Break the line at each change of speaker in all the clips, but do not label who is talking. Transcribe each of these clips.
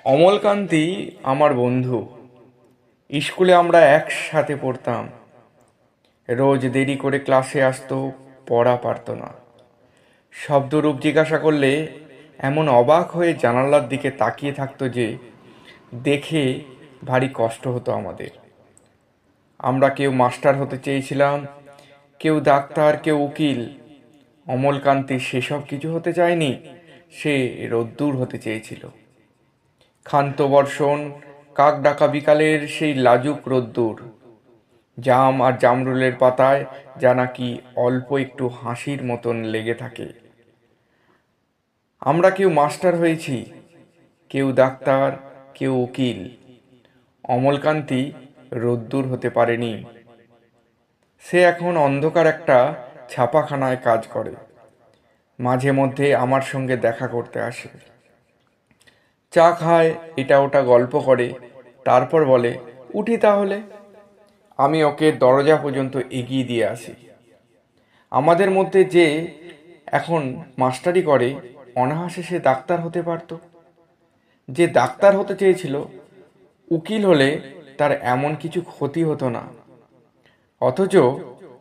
অমলকান্তি আমার বন্ধু। স্কুলে আমরা একসাথে পড়তাম। রোজ দেরি করে ক্লাসে আসতো, পড়া পারতো না। শব্দরূপ জিজ্ঞাসা করলে এমন অবাক হয়ে জানালার দিকে তাকিয়ে থাকতো যে দেখে ভারী কষ্ট হতো আমাদের। আমরা কেউ মাস্টার হতে চেয়েছিলাম, কেউ ডাক্তার, কেউ উকিল। অমলকান্তি সেসব কিছু হতে চায়নি, সে রোদ্দুর হতে চেয়েছিল। ক্ষান্ত বর্ষণ, কাক ডাকা বিকালের সেই লাজুক রোদ্দুর, জাম আর জামরুলের পাতায় যা নাকি অল্প একটু হাসির মতন লেগে থাকে। আমরা কেউ মাস্টার হয়েছি, কেউ ডাক্তার, কেউ উকিল। অমলকান্তি রোদ্দুর হতে পারেনি। সে এখন অন্ধকার একটা ছাপাখানায় কাজ করে। মাঝে মধ্যে আমার সঙ্গে দেখা করতে আসে, চা খায়, এটা ওটা গল্প করে, তারপর বলে, উঠি তাহলে। আমি ওকে দরজা পর্যন্ত এগিয়ে দিয়ে আসি। আমাদের মধ্যে যে এখন মাস্টারি করে, অনায়াসে সে ডাক্তার হতে পারত। যে ডাক্তার হতে চেয়েছিল, উকিল হলে তার এমন কিছু ক্ষতি হতো না। অথচ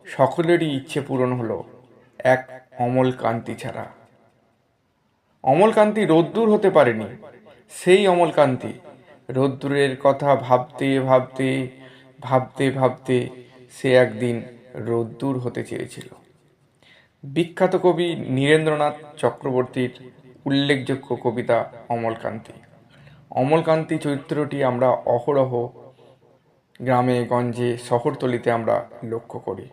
সকলেরই ইচ্ছে পূরণ হলো, এক অমলকান্তি ছাড়া। অমলকান্তি রোদ্দুর হতে পারেনি। সেই অমলকান্তি রোদ্দুরের কথা ভাবতে ভাবতে ভাবতে ভাবতে সে একদিন রোদ্দুর হতে চেয়েছিল। বিখ্যাত কবি নীরেন্দ্রনাথ চক্রবর্তীর উল্লেখযোগ্য কবিতা অমলকান্তি। অমলকান্তি চরিত্রটি আমরা অহরহ গ্রামে গঞ্জে শহরতলিতে আমরা লক্ষ্য করি।